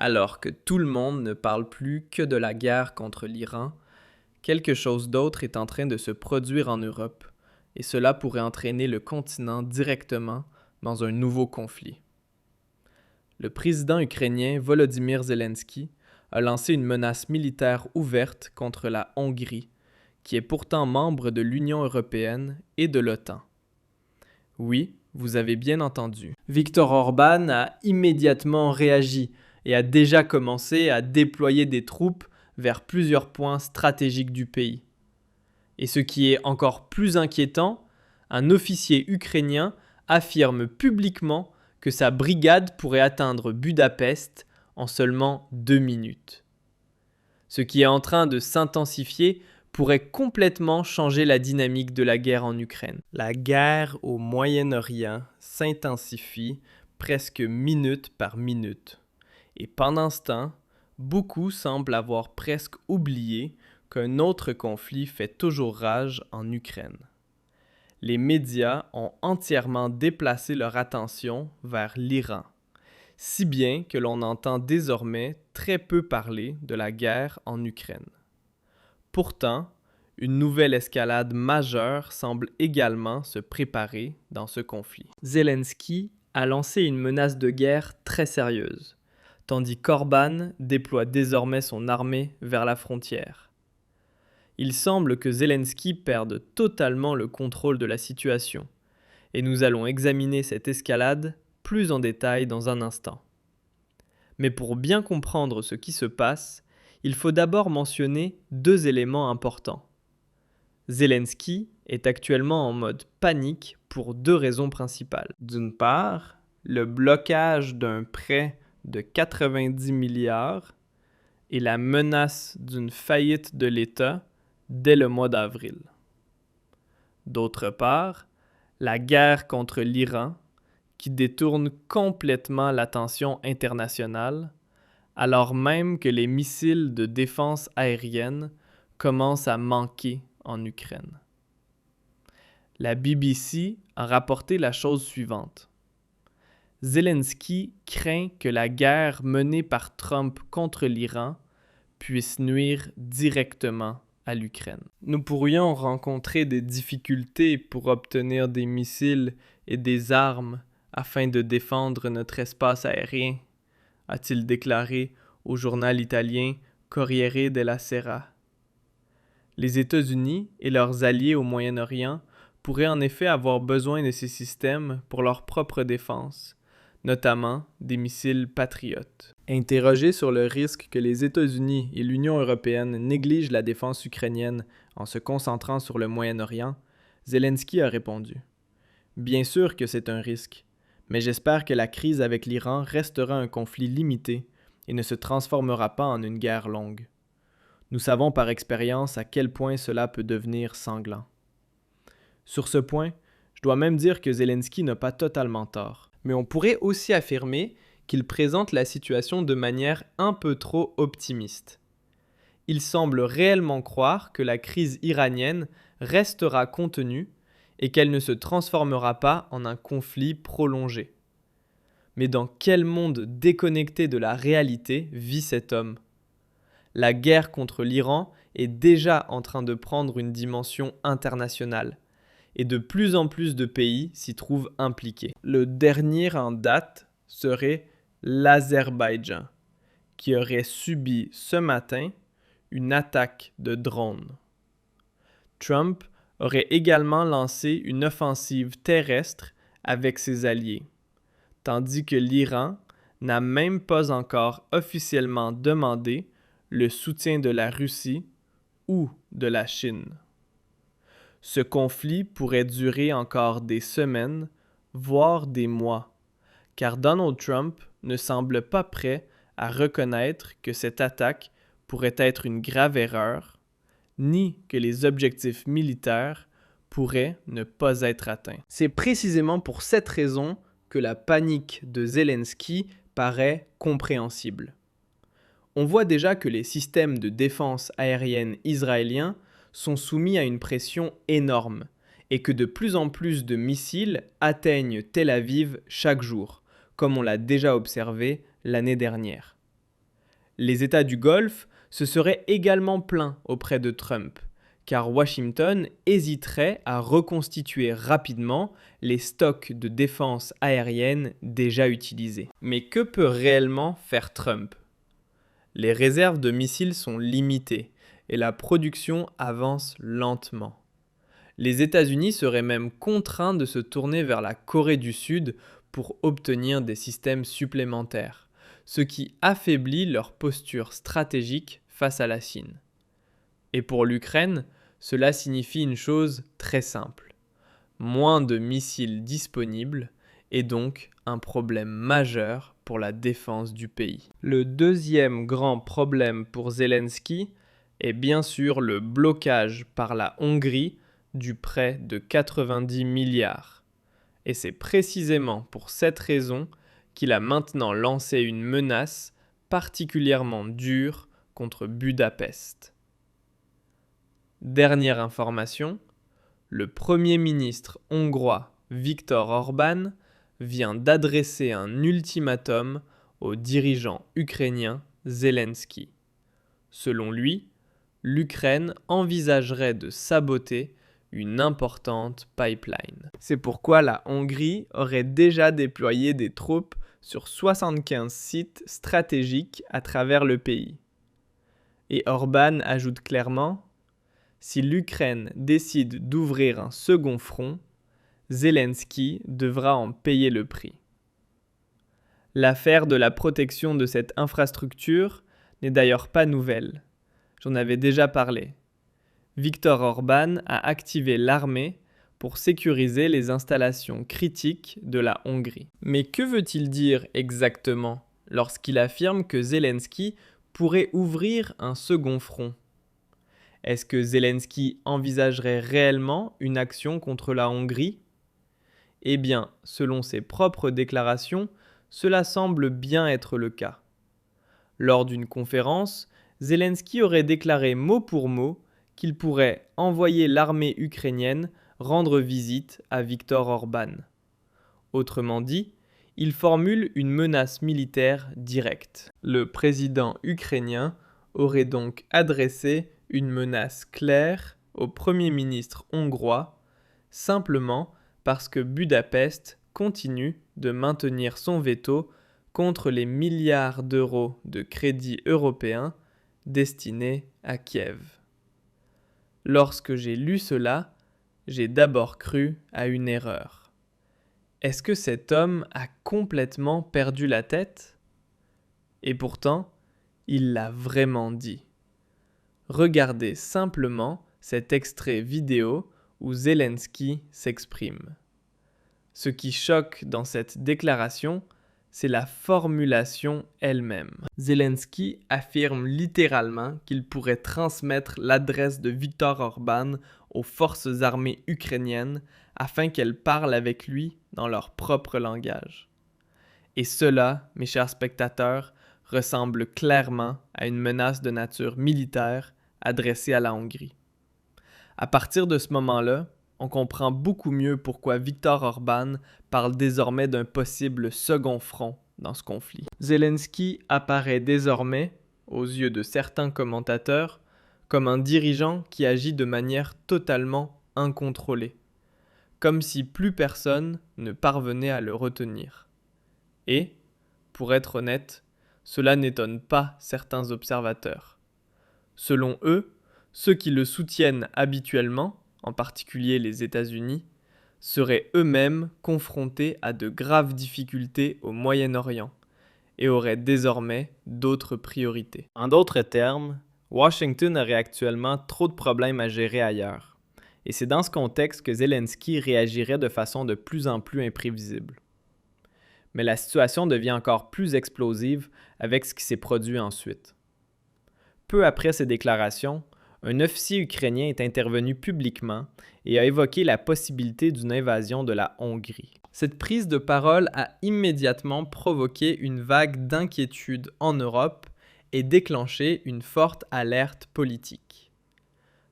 Alors que tout le monde ne parle plus que de la guerre contre l'Iran, quelque chose d'autre est en train de se produire en Europe, et cela pourrait entraîner le continent directement dans un nouveau conflit. Le président ukrainien Volodymyr Zelensky a lancé une menace militaire ouverte contre la Hongrie, qui est pourtant membre de l'Union européenne et de l'OTAN. Oui, vous avez bien entendu. Viktor Orban a immédiatement réagi et a déjà commencé à déployer des troupes vers plusieurs points stratégiques du pays. Et ce qui est encore plus inquiétant, un officier ukrainien affirme publiquement que sa brigade pourrait atteindre Budapest en seulement 2 minutes. Ce qui est en train de s'intensifier pourrait complètement changer la dynamique de la guerre en Ukraine. La guerre au Moyen-Orient s'intensifie presque minute par minute. Et pendant ce temps, beaucoup semblent avoir presque oublié qu'un autre conflit fait toujours rage en Ukraine. Les médias ont entièrement déplacé leur attention vers l'Iran, si bien que l'on entend désormais très peu parler de la guerre en Ukraine. Pourtant, une nouvelle escalade majeure semble également se préparer dans ce conflit. Zelensky a lancé une menace de guerre très sérieuse, tandis qu'Orban déploie désormais son armée vers la frontière. Il semble que Zelensky perde totalement le contrôle de la situation, et nous allons examiner cette escalade plus en détail dans un instant. Mais pour bien comprendre ce qui se passe, il faut d'abord mentionner 2 éléments importants. Zelensky est actuellement en mode panique pour 2 raisons principales. D'une part, le blocage d'un prêt de 90 milliards et la menace d'une faillite de l'État dès le mois d'avril. D'autre part, la guerre contre l'Iran qui détourne complètement l'attention internationale alors même que les missiles de défense aérienne commencent à manquer en Ukraine. La BBC a rapporté la chose suivante. Zelensky craint que la guerre menée par Trump contre l'Iran puisse nuire directement à l'Ukraine. Nous pourrions rencontrer des difficultés pour obtenir des missiles et des armes afin de défendre notre espace aérien, a-t-il déclaré au journal italien Corriere della Sera. Les États-Unis et leurs alliés au Moyen-Orient pourraient en effet avoir besoin de ces systèmes pour leur propre défense, notamment des missiles Patriot. Interrogé sur le risque que les États-Unis et l'Union européenne négligent la défense ukrainienne en se concentrant sur le Moyen-Orient, Zelensky a répondu « Bien sûr que c'est un risque, mais j'espère que la crise avec l'Iran restera un conflit limité et ne se transformera pas en une guerre longue. Nous savons par expérience à quel point cela peut devenir sanglant. » Sur ce point, je dois même dire que Zelensky n'a pas totalement tort. Mais on pourrait aussi affirmer qu'il présente la situation de manière un peu trop optimiste. Il semble réellement croire que la crise iranienne restera contenue et qu'elle ne se transformera pas en un conflit prolongé. Mais dans quel monde déconnecté de la réalité vit cet homme ? La guerre contre l'Iran est déjà en train de prendre une dimension internationale, et de plus en plus de pays s'y trouvent impliqués. Le dernier en date serait l'Azerbaïdjan, qui aurait subi ce matin une attaque de drones. Trump aurait également lancé une offensive terrestre avec ses alliés, tandis que l'Iran n'a même pas encore officiellement demandé le soutien de la Russie ou de la Chine. Ce conflit pourrait durer encore des semaines, voire des mois, car Donald Trump ne semble pas prêt à reconnaître que cette attaque pourrait être une grave erreur, ni que les objectifs militaires pourraient ne pas être atteints. C'est précisément pour cette raison que la panique de Zelensky paraît compréhensible. On voit déjà que les systèmes de défense aérienne israéliens sont soumis à une pression énorme et que de plus en plus de missiles atteignent Tel Aviv chaque jour, comme on l'a déjà observé l'année dernière. Les États du Golfe se seraient également plaints auprès de Trump, car Washington hésiterait à reconstituer rapidement les stocks de défense aérienne déjà utilisés. Mais que peut réellement faire Trump ? Les réserves de missiles sont limitées et la production avance lentement. Les États-Unis seraient même contraints de se tourner vers la Corée du Sud pour obtenir des systèmes supplémentaires, ce qui affaiblit leur posture stratégique face à la Chine. Et pour l'Ukraine, cela signifie une chose très simple. Moins de missiles disponibles et donc un problème majeur pour la défense du pays. Le deuxième grand problème pour Zelensky est bien sûr le blocage par la Hongrie du prêt de 90 milliards. Et c'est précisément pour cette raison qu'il a maintenant lancé une menace particulièrement dure contre Budapest. Dernière information, le Premier ministre hongrois Viktor Orban vient d'adresser un ultimatum au dirigeant ukrainien Zelensky. Selon lui, l'Ukraine envisagerait de saboter une importante pipeline. C'est pourquoi la Hongrie aurait déjà déployé des troupes sur 75 sites stratégiques à travers le pays. Et Orban ajoute clairement: si l'Ukraine décide d'ouvrir un second front, Zelensky devra en payer le prix. L'affaire de la protection de cette infrastructure n'est d'ailleurs pas nouvelle. J'en avais déjà parlé. Viktor Orban a activé l'armée pour sécuriser les installations critiques de la Hongrie. Mais que veut-il dire exactement lorsqu'il affirme que Zelensky pourrait ouvrir un second front ? Est-ce que Zelensky envisagerait réellement une action contre la Hongrie ? Eh bien, selon ses propres déclarations, cela semble bien être le cas. Lors d'une conférence, Zelensky aurait déclaré mot pour mot qu'il pourrait envoyer l'armée ukrainienne rendre visite à Viktor Orban. Autrement dit, il formule une menace militaire directe. Le président ukrainien aurait donc adressé une menace claire au Premier ministre hongrois, simplement parce que Budapest continue de maintenir son veto contre les milliards d'euros de crédits européens destinés à Kiev. Lorsque j'ai lu cela, j'ai d'abord cru à une erreur. Est-ce que cet homme a complètement perdu la tête ? Et pourtant, il l'a vraiment dit. Regardez simplement cet extrait vidéo où Zelensky s'exprime. Ce qui choque dans cette déclaration, c'est la formulation elle-même. Zelensky affirme littéralement qu'il pourrait transmettre l'adresse de Viktor Orban aux forces armées ukrainiennes afin qu'elles parlent avec lui dans leur propre langage. Et cela, mes chers spectateurs, ressemble clairement à une menace de nature militaire adressée à la Hongrie. À partir de ce moment-là, on comprend beaucoup mieux pourquoi Viktor Orban parle désormais d'un possible second front dans ce conflit. Zelensky apparaît désormais, aux yeux de certains commentateurs, comme un dirigeant qui agit de manière totalement incontrôlée, comme si plus personne ne parvenait à le retenir. Et, pour être honnête, cela n'étonne pas certains observateurs. Selon eux, ceux qui le soutiennent habituellement, en particulier les États-Unis, seraient eux-mêmes confrontés à de graves difficultés au Moyen-Orient et auraient désormais d'autres priorités. En d'autres termes, Washington aurait actuellement trop de problèmes à gérer ailleurs. Et c'est dans ce contexte que Zelensky réagirait de façon de plus en plus imprévisible. Mais la situation devient encore plus explosive avec ce qui s'est produit ensuite. Peu après ces déclarations, un officier ukrainien est intervenu publiquement et a évoqué la possibilité d'une invasion de la Hongrie. Cette prise de parole a immédiatement provoqué une vague d'inquiétude en Europe et déclenché une forte alerte politique.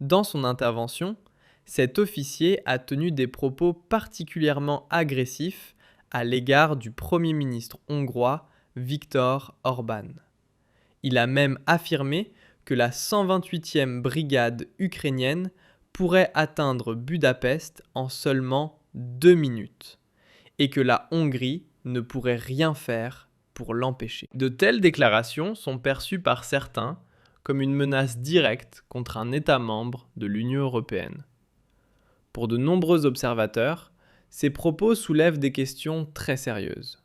Dans son intervention, cet officier a tenu des propos particulièrement agressifs à l'égard du Premier ministre hongrois Viktor Orban. Il a même affirmé que la 128e brigade ukrainienne pourrait atteindre Budapest en seulement 2 minutes et que la Hongrie ne pourrait rien faire pour l'empêcher. De telles déclarations sont perçues par certains comme une menace directe contre un État membre de l'Union européenne. Pour de nombreux observateurs, ces propos soulèvent des questions très sérieuses.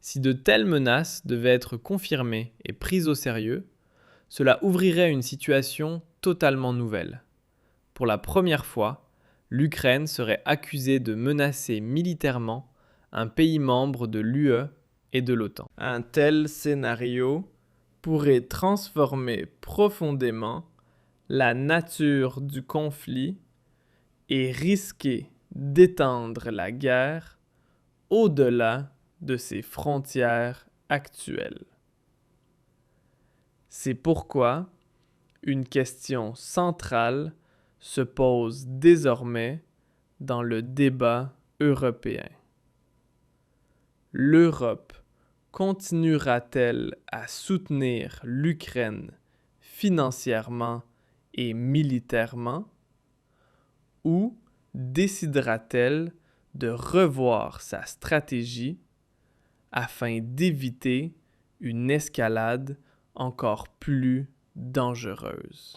Si de telles menaces devaient être confirmées et prises au sérieux, cela ouvrirait une situation totalement nouvelle. Pour la première fois, l'Ukraine serait accusée de menacer militairement un pays membre de l'UE et de l'OTAN. Un tel scénario pourrait transformer profondément la nature du conflit et risquer d'étendre la guerre au-delà de ses frontières actuelles. C'est pourquoi une question centrale se pose désormais dans le débat européen. L'Europe continuera-t-elle à soutenir l'Ukraine financièrement et militairement ou décidera-t-elle de revoir sa stratégie afin d'éviter une escalade encore plus dangereuse?